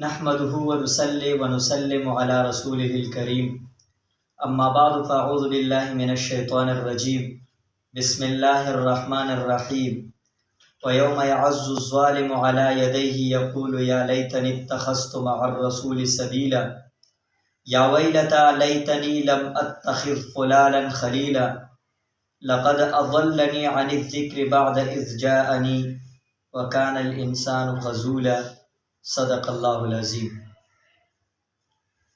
نحمده ونصلي ونسلم على رسوله الكريم اما بعد فاعوذ بالله من الشيطان الرجيم بسم الله الرحمن الرحيم ويوم يعز الظالم على يديه يقول يا ليتني اتخذت مع الرسول سبيلا يا ويلتى ليتني لم اتخذ فلانا خليلا لقد اضلني عن الذكر بعد اذ جاءني وكان الانسان خذولا صدق اللہ العظیم۔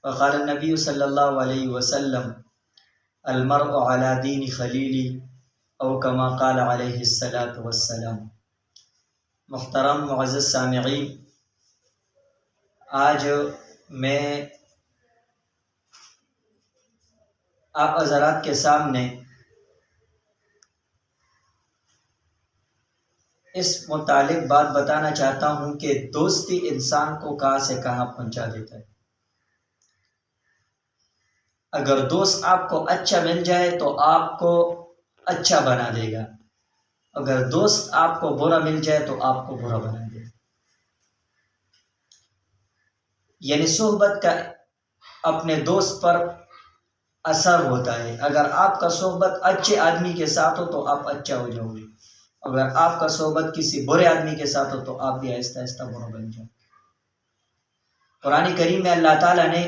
وقال النبی صلی اللہ علیہ وسلم المرء علی دین خلیلی او کما قال علیہ الصلاۃ والسلام۔ محترم معزز سامعین، آج میں آپ حضرات کے سامنے اس متعلق بات بتانا چاہتا ہوں کہ دوستی انسان کو کہاں سے کہاں پہنچا دیتا ہے۔ اگر دوست آپ کو اچھا مل جائے تو آپ کو اچھا بنا دے گا، اگر دوست آپ کو برا مل جائے تو آپ کو برا بنا دے گا۔ یعنی صحبت کا اپنے دوست پر اثر ہوتا ہے۔ اگر آپ کا صحبت اچھے آدمی کے ساتھ ہو تو آپ اچھا ہو جاؤ گے، اگر آپ کا صحبت کسی برے آدمی کے ساتھ ہو تو آپ بھی آہستہ آہستہ برا بن جاؤ۔ قرآن کریم میں اللہ تعالیٰ نے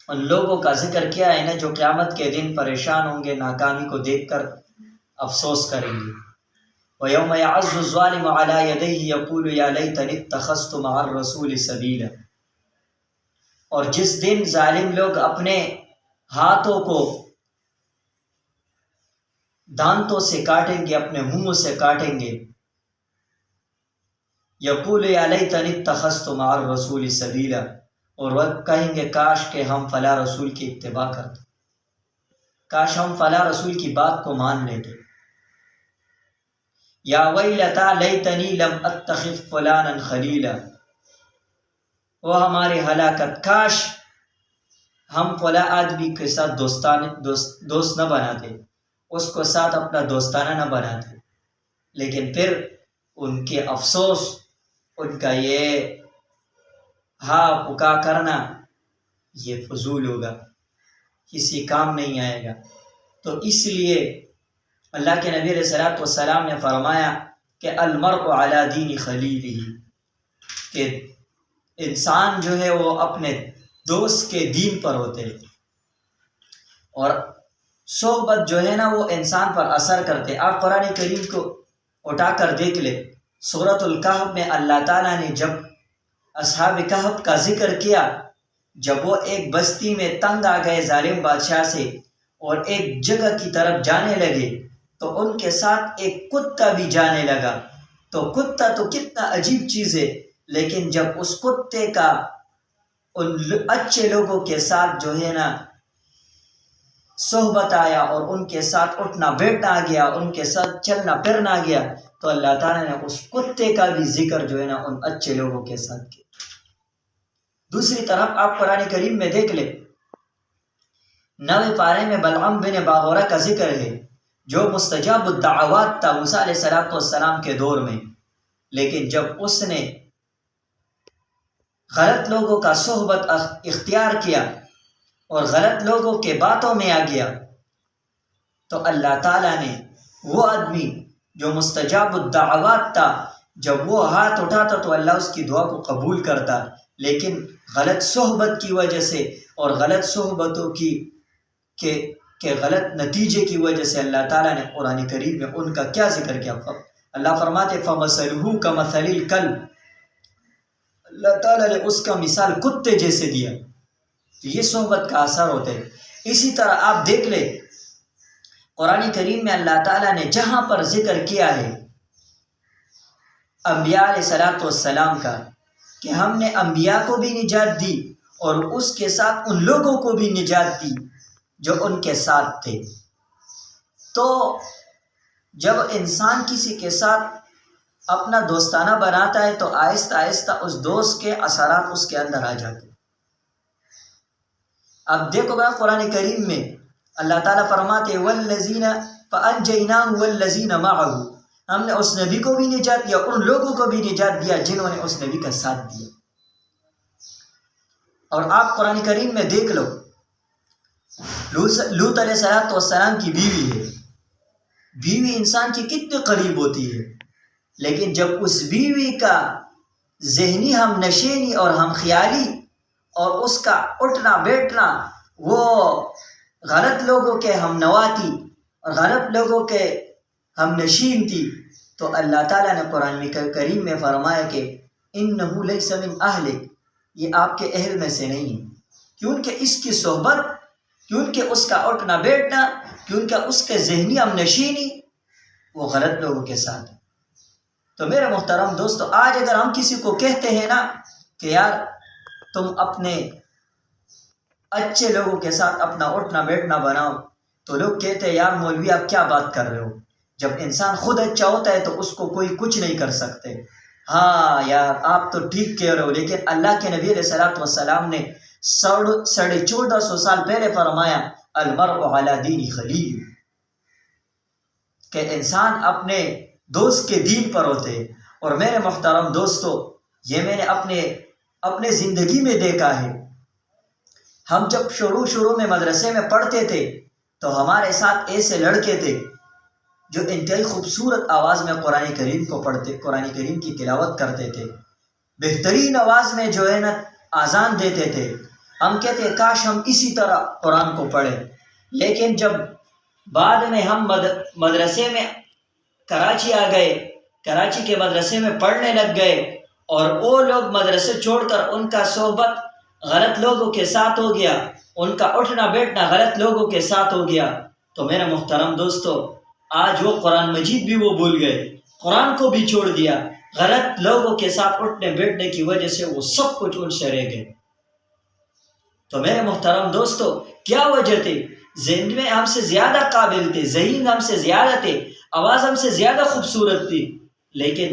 ان لوگوں کا ذکر کیا ہے نا جو قیامت کے دن پریشان ہوں گے، ناکامی کو دیکھ کر افسوس کریں گے۔ وَيَوْمَ يَعَضُّ الظَّالِمُ عَلَى يَدَيْهِ يَقُولُ يَا لَيْتَنِي اتَّخَذْتُ مَعَ الرَّسُولِ سَبِيلًا، اور جس دن ظالم لوگ اپنے ہاتھوں کو دانتوں سے کاٹیں گے، اپنے منہوں سے کاٹیں گے، یقول یا لیتنی اتخذت مع الرسول سبیلا، اور وہ کہیں گے کاش کہ ہم فلاں رسول کی اتباع کرتے، کاش ہم فلاں رسول کی بات کو مان لیتے۔ یا ویلتا لیتنی لم اتخذ فلانا خلیلا، وہ ہماری ہلاکت، کاش ہم فلاں آدمی کے ساتھ دوست نہ بناتے، اس کو ساتھ اپنا دوستانہ نہ بناتے۔ لیکن پھر ان کے افسوس، ان کا یہ ہاں پکا کرنا یہ فضول ہوگا، کسی کام نہیں آئے گا۔ تو اس لیے اللہ کے نبی علیہ الصلوۃ والسلام نے فرمایا کہ المرء علی دین خلیلہ، کہ انسان جو ہے وہ اپنے دوست کے دین پر ہوتے ہیں، اور صحبت جو ہے نا وہ انسان پر اثر کرتے۔ آپ قرآن کریم کو اٹھا کر دیکھ لیں، سورۃ الکہف میں اللہ تعالیٰ نے جب اصحاب کہف کا ذکر کیا، جب وہ ایک بستی میں تنگ آ گئے ظالم بادشاہ سے اور ایک جگہ کی طرف جانے لگے تو ان کے ساتھ ایک کتا بھی جانے لگا۔ تو کتا تو کتنا عجیب چیز ہے، لیکن جب اس کتے کا ان اچھے لوگوں کے ساتھ جو ہے نا صحبت آیا اور ان کے ساتھ اٹھنا بیٹھنا آ گیا، ان کے ساتھ چلنا پھرنا آ گیا، تو اللہ تعالیٰ نے اس کتے کا بھی ذکر جو ہے نا ان اچھے لوگوں کے ساتھ کیا۔ دوسری طرف آپ قرآن کریم میں دیکھ لیں، 9 پارے میں بلعام بن باغورہ کا ذکر ہے، جو مستجاب الدعوات تھا موسیٰ علیہ السلام کے دور میں، لیکن جب اس نے غلط لوگوں کا صحبت اختیار کیا اور غلط لوگوں کے باتوں میں آ گیا، تو اللہ تعالیٰ نے وہ آدمی جو مستجاب الدعوات تھا، جب وہ ہاتھ اٹھاتا تو اللہ اس کی دعا کو قبول کرتا، لیکن غلط صحبت کی وجہ سے اور غلط صحبتوں کے غلط نتیجے کی وجہ سے اللہ تعالیٰ نے قرآن کریم میں ان کا کیا ذکر کیا؟ اللہ فرماتے فَمَثَلُهُ كَمَثَلِ الْكَلْبِ، اللہ تعالیٰ نے اس کا مثال کتے جیسے دیا۔ تو یہ صحبت کا اثر ہوتا ہے۔ اسی طرح آپ دیکھ لیں قرآن کریم میں اللہ تعالیٰ نے جہاں پر ذکر کیا ہے انبیاء علیہ السلام کا، کہ ہم نے انبیاء کو بھی نجات دی اور اس کے ساتھ ان لوگوں کو بھی نجات دی جو ان کے ساتھ تھے۔ تو جب انسان کسی کے ساتھ اپنا دوستانہ بناتا ہے تو آہستہ آہستہ اس دوست کے اثرات اس کے اندر آ جاتے ہیں۔ اب دیکھو گا قرآن کریم میں اللہ تعالیٰ فرماتے والذین فانجیناہ والذین معہ، ہم نے اس نبی کو بھی نجات دیا، ان لوگوں کو بھی نجات دیا جنہوں نے اس نبی کا ساتھ دیا۔ اور آپ قرآن کریم میں دیکھ لو، لوط علیہ السلام کی بیوی ہے، بیوی انسان کی کتنی قریب ہوتی ہے، لیکن جب اس بیوی کا ذہنی ہم نشینی اور ہم خیالی اور اس کا اٹھنا بیٹھنا وہ غلط لوگوں کے ہم نوا تھی اور غلط لوگوں کے ہم نشین تھی، تو اللہ تعالیٰ نے قرآن کریم میں فرمایا کہ انہ لیس من اہلک، یہ آپ کے اہل میں سے نہیں ہے، کیونکہ اس کی صحبت، کیونکہ اس کا اٹھنا بیٹھنا، کیونکہ اس کے ذہنی ہم نشینی وہ غلط لوگوں کے ساتھ ہے۔ تو میرے محترم دوستو، آج اگر ہم کسی کو کہتے ہیں نا کہ یار تم اپنے اچھے لوگوں کے ساتھ اپنا اٹھنا بیٹھنا بناؤ، تو لوگ کہتے ہیں یار مولوی آپ کیا بات کر رہے ہو، جب انسان خود اچھا ہوتا ہے تو اس کو کوئی کچھ نہیں کر سکتے۔ ہاں یار آپ تو ٹھیک کہہ رہے ہو، لیکن اللہ کے نبی علیہ السلام نے 1450 سال پہلے فرمایا المرء علی دین خلیل، کہ انسان اپنے دوست کے دین پر ہوتے ہیں۔ اور میرے محترم دوستو، یہ میں نے اپنے زندگی میں دیکھا ہے، ہم جب شروع میں مدرسے میں پڑھتے تھے تو ہمارے ساتھ ایسے لڑکے تھے جو انتہائی خوبصورت آواز میں قرآن کریم کو پڑھتے، قرآن کریم کی تلاوت کرتے تھے، بہترین آواز میں جو ہے نا اذان دیتے تھے۔ ہم کہتے کاش ہم اسی طرح قرآن کو پڑھیں، لیکن جب بعد میں ہم مدرسے میں کراچی آ گئے، کراچی کے مدرسے میں پڑھنے لگ گئے، اور وہ لوگ مدرسے چھوڑ کر ان کا صحبت غلط لوگوں کے ساتھ ہو گیا، ان کا اٹھنا بیٹھنا غلط لوگوں کے ساتھ ہو گیا، تو میرے محترم دوستو آج وہ قرآن مجید بھی وہ بھول گئے، قرآن کو بھی چھوڑ دیا، غلط لوگوں کے ساتھ اٹھنے بیٹھنے کی وجہ سے وہ سب کچھ ان سے رہ گئے۔ تو میرے محترم دوستو کیا وجہ تھی؟ ذہن میں ہم سے زیادہ قابل تھے، ذہین ہم سے زیادہ تھے، آواز ہم سے زیادہ خوبصورت تھی، لیکن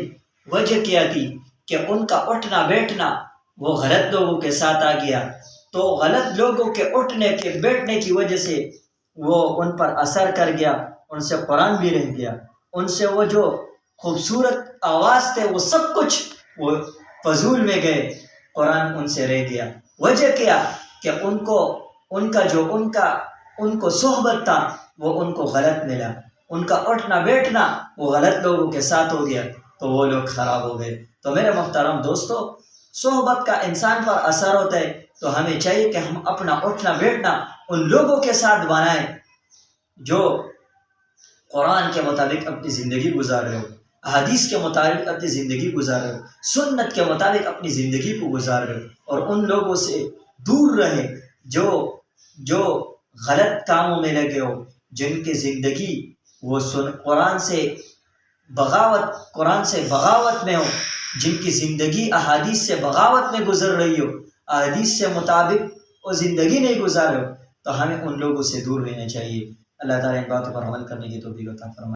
وجہ کیا تھی کہ ان کا اٹھنا بیٹھنا وہ غلط لوگوں کے ساتھ آ گیا، تو غلط لوگوں کے اٹھنے کے بیٹھنے کی وجہ سے وہ ان پر اثر کر گیا، ان سے قرآن بھی رہ گیا، ان سے وہ جو خوبصورت آواز تھے وہ سب کچھ وہ فضول میں گئے، قرآن ان سے رہ گیا۔ وجہ کیا کہ ان کو صحبت تھا وہ ان کو غلط ملا، ان کا اٹھنا بیٹھنا وہ غلط لوگوں کے ساتھ ہو گیا، تو وہ لوگ خراب ہو گئے۔ تو میرے محترم دوستو صحبت کا انسان پر اثر ہوتا ہے، تو ہمیں چاہیے کہ ہم اپنا اٹھنا بیٹھنا ان لوگوں کے ساتھ بنائیں جو قرآن کے مطابق اپنی زندگی گزار رہے ہو، حدیث کے مطابق اپنی زندگی گزار رہے ہو، سنت کے مطابق اپنی زندگی کو گزار رہے ہو، اور ان لوگوں سے دور رہے جو غلط کاموں میں لگے ہو، جن کی زندگی وہ قرآن سے بغاوت میں ہو، جن کی زندگی احادیث سے بغاوت میں گزر رہی ہو، احادیث سے مطابق وہ زندگی نہیں گزار رہے ہو، تو ہمیں ان لوگوں سے دور رہنا چاہیے۔ اللہ تعالیٰ ان باتوں پر عمل کرنے کی توفیق عطا فرمائے۔